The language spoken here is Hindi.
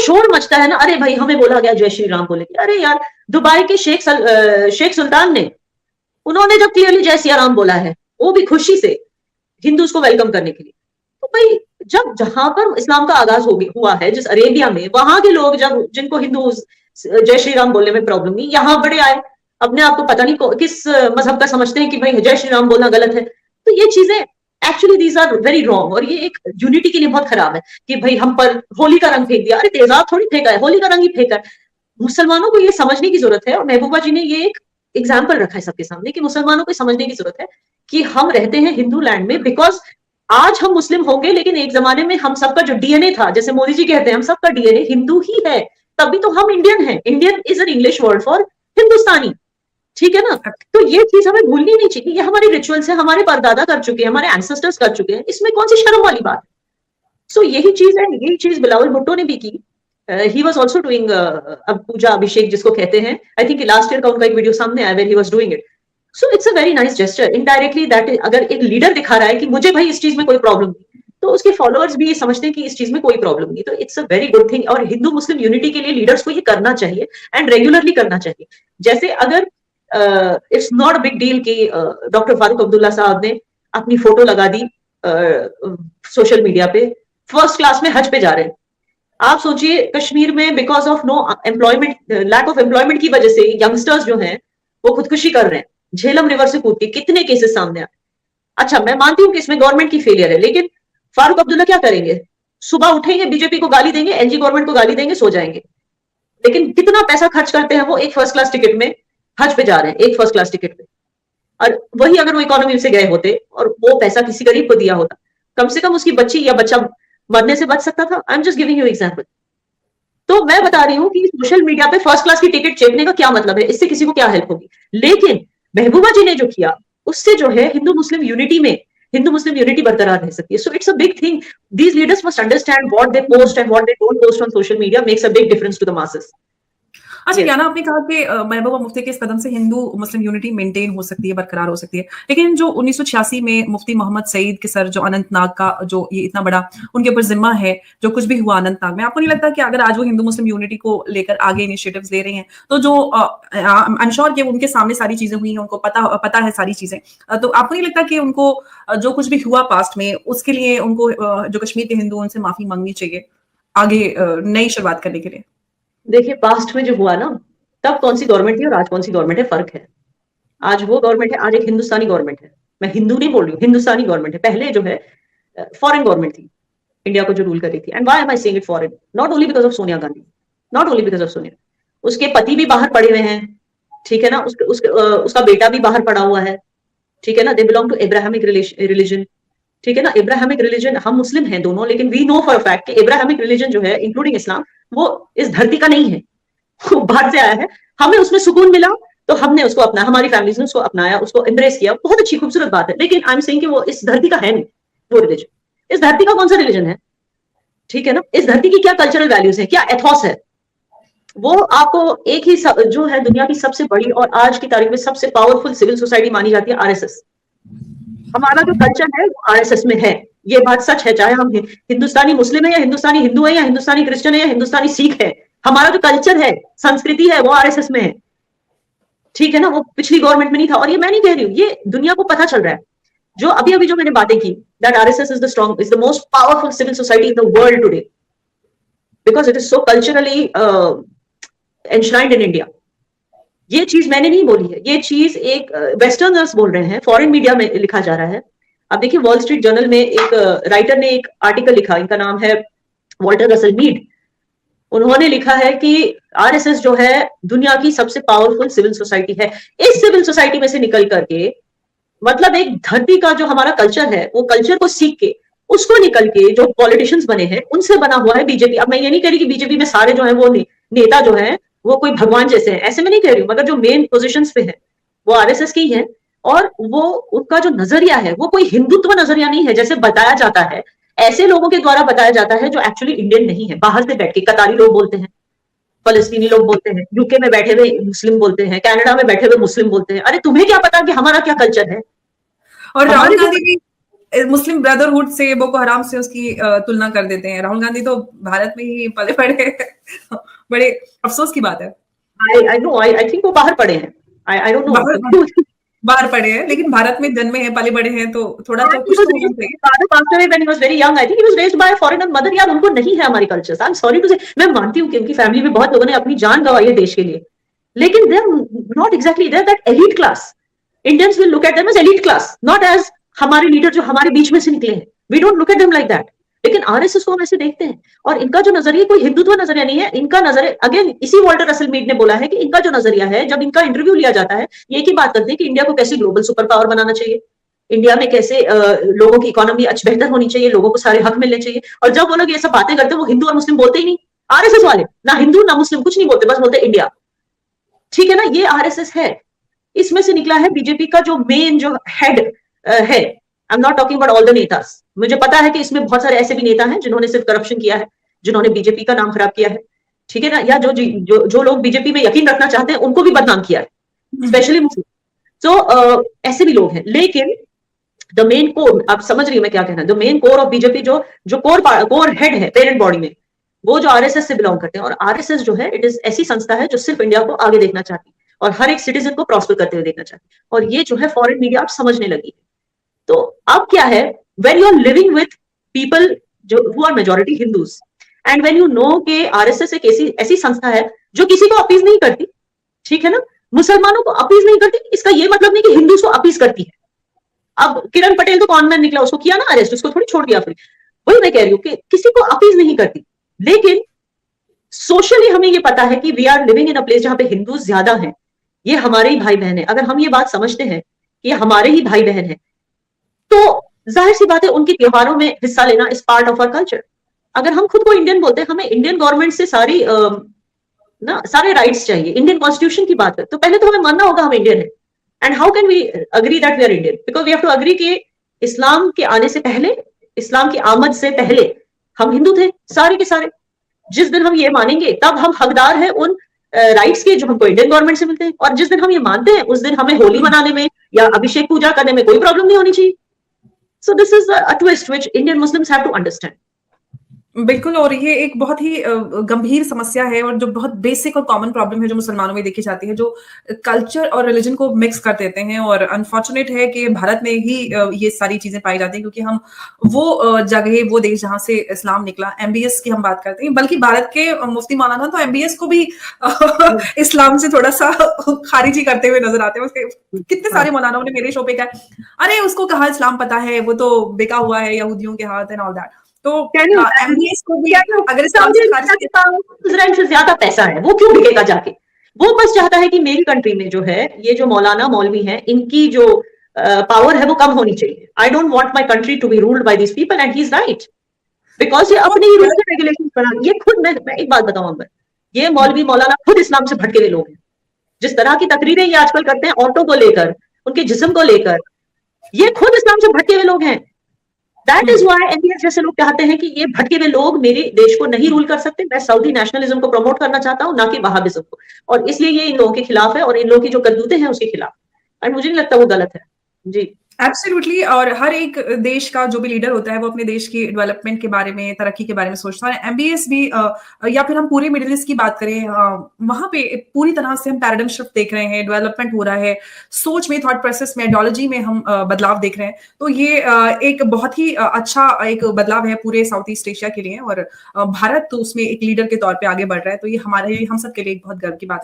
शोर मचता है ना, अरे भाई हमें बोला गया जय श्री राम बोले, अरे यार दुबई के शेख सुल्तान ने, उन्होंने जब क्लियरली जय सिया राम बोला है, वो भी खुशी से हिंदूज को वेलकम करने के लिए, तो भाई जब जहां पर इस्लाम का आगाज हुआ है, जिस अरेबिया में, वहां के लोग जब, जिनको हिंदू जय श्री राम बोलने में प्रॉब्लम नहीं, यहाँ बड़े आए अपने आप को पता नहीं किस मजहब का समझते हैं कि भाई जय श्री राम बोलना गलत है। तो ये चीजें actually these are very wrong, और ये एक यूनिटी के लिए बहुत खराब है कि भाई हम पर होली का रंग फेंक दिया, अरे तेजाब थोड़ी फेंका है, होली का रंग ही फेंका है। मुसलमानों को ये समझने की जरूरत है, और महबूबा जी ने ये एक एग्जाम्पल रखा है सबके सामने कि मुसलमानों को समझने की जरूरत है कि हम रहते हैं हिंदू लैंड में, बिकॉज आज हम मुस्लिम होंगे लेकिन एक जमाने में हम सबका जो डीएनए था, जैसे मोदी जी कहते हैं हम सबका डीएनए हिंदू ही है, तभी तो हम इंडियन हैं। Indian is an English word for Hindustani, ठीक है ना। तो ये चीज हमें भूलनी नहीं चाहिए, ये हमारी रिचुअल्स है, हमारे परदादा कर चुके हैं, हमारे एंसेस्टर्स कर चुके हैं, इसमें कौन सी शर्म वाली बात है। सो यही चीज है, यही चीज बिलावल भुट्टो ने भी की। ही वॉज ऑल्सो डूइंग पूजा अभिषेक जिसको कहते हैं, आई थिंक लास्ट ईयर का उनका एक वीडियो सामने आया where he was doing it. So it's a very nice gesture, indirectly that अगर एक लीडर दिखा रहा है कि मुझे भाई इस चीज में कोई प्रॉब्लम नहीं, तो उसके फॉलोअर्स भी ये समझते हैं कि इस चीज में कोई प्रॉब्लम नहीं, तो it's a very good thing. और हिंदू मुस्लिम यूनिटी के लिए लीडर्स को ये करना चाहिए एंड रेगुलरली करना चाहिए। जैसे अगर it's not a big deal कि डॉक्टर फारूक अब्दुल्ला साहब ने अपनी फोटो लगा दी सोशल मीडिया पे, फर्स्ट क्लास में हज पे जा रहे हैं। आप सोचिए कश्मीर में because of no employment, lack of employment की वजह से यंगस्टर्स जो हैं वो खुदकुशी कर रहे हैं, झेलम रिवर से कूद के कितने केसेस सामने आए। अच्छा मैं मानती हूँ कि इसमें गवर्नमेंट की फेलियर है, लेकिन फारूक अब्दुल्ला क्या करेंगे, सुबह उठेंगे बीजेपी को गाली देंगे, एनजी गवर्नमेंट को गाली देंगे, सो जाएंगे। लेकिन कितना पैसा खर्च करते हैं वो एक फर्स्ट क्लास टिकट में, हज पे जा रहे हैं एक फर्स्ट क्लास टिकट पे। और वही अगर वो इकोनॉमी से गए होते और वो पैसा किसी गरीब को दिया होता, कम से कम उसकी बच्ची या बच्चा मरने से बच सकता था। I am just giving you example. तो मैं बता रही हूँ कि सोशल मीडिया पे फर्स्ट क्लास की टिकट चेपने का क्या मतलब है, इससे किसी को क्या हेल्प होगी। लेकिन महबूबा जी ने जो किया उससे जो है हिंदू मुस्लिम यूनिटी बरकरार रह सकती है। So it's a big thing, these leaders must understand what they post and what they don't post on social media makes a big difference to the masses. अच्छा क्या ना आपने कहा कि महबूबा मुफ्ती के इस कदम से हिंदू मुस्लिम यूनिटी मेंटेन हो सकती है, बरकरार हो सकती है, लेकिन जो 1986 में मुफ्ती मोहम्मद सईद के सर जो अनंतनाग का जो ये इतना बड़ा उनके ऊपर जिम्मा है, जो कुछ भी हुआ अनंतनाग में, आपको नहीं लगता कि अगर आज वो हिंदू मुस्लिम यूनिटी को लेकर आगे इनिशिएटिव्स ले रहे हैं, तो जो आई एम श्योर कि उनके सामने सारी चीजें हुई हैं, उनको पता है सारी चीजें, तो आपको नहीं लगता कि उनको जो कुछ भी हुआ पास्ट में उसके लिए उनको जो कश्मीर के हिंदू उनसे माफी मांगनी चाहिए आगे नई शुरुआत करने के लिए? देखिए पास्ट में जो हुआ ना, तब कौन सी गवर्नमेंट थी और आज कौन सी गवर्नमेंट है, फर्क है। आज वो गवर्नमेंट है, आज एक हिंदुस्तानी गवर्नमेंट है। मैं हिंदू नहीं बोल रही हूँ, हिंदुस्तानी गवर्नमेंट है। पहले जो है फॉरेन गवर्नमेंट थी इंडिया को जो रूल कर रही थी। And why am I saying it foreign, not only because of Sonia Gandhi, not only because of Sonia, उसके पति भी बाहर पड़े हुए हैं, ठीक है ना, उसका बेटा भी बाहर पड़ा हुआ है, ठीक है ना, they belong to Abrahamic religion, ठीक है ना। इब्राहिमिक रिलीजन, हम मुस्लिम हैं दोनों, लेकिन वी नो फॉर फैक्ट कि इब्राहिमिक रिलीजन जो है इंक्लूडिंग इस्लाम, वो इस धरती का नहीं है, वो बाहर से आया है। हमें उसमें सुकून मिला तो हमने उसको अपनाया, हमारी फैमिलीज ने उसको अपनाया, उसको एम्ब्रेस किया, बहुत अच्छी खूबसूरत बात है। लेकिन आई एम सेइंग कि वो इस धरती का है नहीं, वो रिलीजन इस धरती का कौन सा रिलीजन है, ठीक है ना। इस धरती की क्या कल्चरल वैल्यूज है, क्या एथॉस है, वो आपको एक ही जो है दुनिया की सबसे बड़ी और आज की तारीख में सबसे पावरफुल सिविल सोसाइटी मानी जाती है, आरएसएस। हमारा जो कल्चर है वो आरएसएस में है, ये बात सच है। चाहे हम हिंदुस्तानी मुस्लिम है या हिंदुस्तानी हिंदू है या हिंदुस्तानी क्रिश्चियन है या हिंदुस्तानी सिख है, हमारा जो कल्चर है, संस्कृति है, वो आरएसएस में है, ठीक है ना। वो पिछली गवर्नमेंट में नहीं था। और ये मैं नहीं कह रही हूँ, ये दुनिया को पता चल रहा है। जो अभी जो मैंने बातें की, that RSS is the most powerful civil society in the world today, because it is so culturally enshrined in India. ये चीज मैंने नहीं बोली है, ये चीज एक वेस्टर्नर्स बोल रहे हैं, फॉरेन मीडिया में लिखा जा रहा है। अब देखिए वॉल स्ट्रीट जर्नल में एक राइटर ने एक आर्टिकल लिखा, इनका नाम है वॉल्टर रसल मीड। उन्होंने लिखा है कि आरएसएस जो है दुनिया की सबसे पावरफुल सिविल सोसाइटी है। इस सिविल सोसाइटी में से निकल करके, मतलब एक धरती का जो हमारा कल्चर है, वो कल्चर को सीख के, उसको निकल के जो पॉलिटिशियंस बने हैं उनसे बना हुआ है बीजेपी। अब मैं ये नहीं कह रही कि बीजेपी में सारे जो है वो नेता जो है वो कोई भगवान जैसे हैं, ऐसे में नहीं कह रही हूँ, मगर जो मेन पोजीशंस पे है वो आरएसएस की है। और वो उनका जो नजरिया है वो कोई हिंदुत्व नजरिया नहीं है जैसे बताया जाता है, ऐसे लोगों के द्वारा बताया जाता है जो एक्चुअली इंडियन नहीं है। बाहर से बैठ के कतारी लोग बोलते हैं, फलस्तीनी लोग बोलते हैं, यूके में बैठे हुए मुस्लिम बोलते हैं, कनाडा में बैठे हुए मुस्लिम बोलते हैं। अरे तुम्हें क्या पता कि हमारा क्या कल्चर है। और राहुल गांधी भी मुस्लिम ब्रदरहुड से, बोको हराम से उसकी तुलना कर देते हैं। राहुल गांधी तो भारत में ही पले पड़े बड़े अफसोस की बात है। I think वो बाहर पड़े हैं। I don't know। बाहर पड़े हैं, लेकिन भारत में जन्मे हैं, पले बड़े हैं, तो थोड़ा तो कुछ तो होना चाहिए। Father passed away when he was very young. I think he was raised by a foreigner mother। यार उनको नहीं है हमारी culture. I'm sorry to say, मैं मानती हूँ कि उनकी फैमिली में बहुत लोगों ने अपनी जान गंवाई है देश के लिए, लेकिन they are not exactly there that elite class। Indians will look at them as elite class, not as हमारे लीडर जो हमारे बीच में से निकले हैं। We don't look at them like that। लेकिन आरएसएस को हम ऐसे देखते हैं, और इनका जो नजरिया कोई हिंदुत्व नजरिया नहीं है। इनका नजरिया, अगेन इसी वॉल्टर रसल मीड ने बोला है कि इनका जो नजरिया है, जब इनका इंटरव्यू लिया जाता है, ये की बात करते हैं कि इंडिया को कैसे ग्लोबल सुपर पावर बनाना चाहिए, इंडिया में कैसे लोगों की इकोनॉमी अच्छी बेहतर होनी चाहिए, लोगों को सारे हक मिलने चाहिए। और जब वो लोग ये सब बातें करते हैं, वो हिंदू और मुस्लिम बोलते ही नहीं। आरएसएस वाले ना हिंदू ना मुस्लिम कुछ नहीं बोलते, बस बोलते इंडिया। ठीक है ना, ये आरएसएस है। इसमें से निकला है बीजेपी का जो मेन जो हेड है। I am not talking about all the नेतास। मुझे पता है कि इसमें बहुत सारे ऐसे भी नेता हैं जिन्होंने सिर्फ करप्शन किया है, जिन्होंने बीजेपी का नाम खराब किया है, ठीक है ना, या जो लोग बीजेपी में यकीन रखना चाहते हैं उनको भी बदनाम किया है, स्पेशली मुस्लिम। तो ऐसे भी लोग हैं। लेकिन द मेन कोर, आप समझ रही है मैं क्या कहना, the main core of BJP जो कोर हेड है पेरेंट बॉडी में, वो जो आरएसएस से बिलोंग करते हैं। और आरएसएस जो है, इट इज ऐसी संस्था है जो सिर्फ इंडिया को आगे देखना चाहती है और हर एक सिटीजन को प्रॉस्पर करते हुए देखना चाहती है। और ये जो है फॉरेन मीडिया आप समझने लगी है। तो अब क्या है, when you are living with people जो who are majority Hindus, and when you know कि आरएसएस एक ऐसी संस्था है जो किसी को अपीज नहीं करती, ठीक है ना, मुसलमानों को अपीज नहीं करती, इसका ये मतलब नहीं कि हिंदू को अपीज करती है। अब किरण पटेल तो कॉनमैन निकला, उसको किया ना अरेस्ट, उसको थोड़ी छोड़ दिया फ्री। वही मैं कह रही हूँ कि किसी को अपीज नहीं करती, लेकिन सोशली हमें ये पता है कि we are living in a place जहां पे हिंदू ज्यादा हैं, ये हमारे ही भाई बहन है। अगर हम ये बात समझते हैं कि ये हमारे ही भाई बहन है, तो जाहिर सी बात है उनके त्योहारों में हिस्सा लेना is part of our culture. अगर हम खुद को इंडियन बोलते हैं, हमें इंडियन गवर्नमेंट से सारे राइट्स चाहिए, इंडियन कॉन्स्टिट्यूशन की बात है, तो पहले तो हमें मानना होगा हम इंडियन है। And how can we agree that we are Indian, because we have to agree कि इस्लाम के आने से पहले, इस्लाम की आमद से पहले हम हिंदू थे सारे के सारे। जिस दिन हम ये मानेंगे तब हम हकदार हैं उन राइट्स के जो हमको इंडियन गवर्नमेंट से मिलते हैं। और जिस दिन हम ये मानते हैं उस दिन हमें होली मनाने में या अभिषेक पूजा करने में कोई प्रॉब्लम नहीं होनी चाहिए। So this is a twist which Indian Muslims have to understand. बिल्कुल, और ये एक बहुत ही गंभीर समस्या है और जो बहुत बेसिक और कॉमन प्रॉब्लम है जो मुसलमानों में देखी जाती है, जो कल्चर और रिलीजन को मिक्स कर देते हैं। और अनफॉर्चुनेट है कि भारत में ही ये सारी चीजें पाई जाती हैं, क्योंकि हम वो जगह, वो देश जहां से इस्लाम निकला, एमबीएस की हम बात करते हैं, बल्कि भारत के मुफ्ती मौलाना तो एमबीएस को भी इस्लाम से थोड़ा सा खारिजी करते हुए नजर आते हैं। उसके कितने सारे मौलानाओं ने मेरे शो पे कहा, अरे उसको कहा इस्लाम पता है, वो तो बिका हुआ है यहूदियों के हाथ एंड ऑल दैट। तो एमबीएस को भी अगर इजराइल से ज्यादा पैसा है, वो क्यों बिकेगा जाके? वो बस चाहता है कि मेरी कंट्री में जो है ये जो मौलाना मौलवी हैं, इनकी जो पावर है वो कम होनी चाहिए। I don't want my country to be ruled by this people, and he is right, because ये अपने ही रूल्स एंड रेगुलेशंस बना। ये खुद मैं एक बात बताऊं अंबर, ये मौलवी मौलाना खुद इस्लाम से भटके हुए लोग हैं। जिस तरह की तकरीरें ये आजकल करते हैं औरतों को लेकर, उनके जिस्म को लेकर, ये खुद इस्लाम से भटके हुए लोग हैं। दैट इज वाई एमबीएस जैसे लोग चाहते हैं कि ये भटके हुए लोग मेरे देश को नहीं रूल कर सकते। मैं सऊदी नेशनलिज्म को प्रमोट करना चाहता हूं, ना कि वहाबिज्म को, और इसलिए ये इन लोगों के खिलाफ है और इन लोगों की जो करतूतें हैं उसके खिलाफ। एंड मुझे नहीं लगता वो गलत है जी। एब्सोल्युटली, और हर एक देश का जो भी लीडर होता है वो अपने देश की डेवलपमेंट के बारे में, तरक्की के बारे में सोचता है। एमबीएस भी या फिर हम पूरे मिडिल ईस्ट की बात करें, वहां पे पूरी तरह से हम पैराडाइम शिफ्ट देख रहे हैं, डेवलपमेंट हो रहा है, सोच में, थॉट प्रोसेस में, आइडियोलॉजी में हम बदलाव देख रहे हैं। तो ये एक बहुत ही अच्छा एक बदलाव है पूरे साउथ ईस्ट एशिया के लिए, और भारत तो उसमें एक लीडर के तौर पर आगे बढ़ रहा है। तो ये हमारे, हम सब के लिए एक बहुत गर्व की बात है।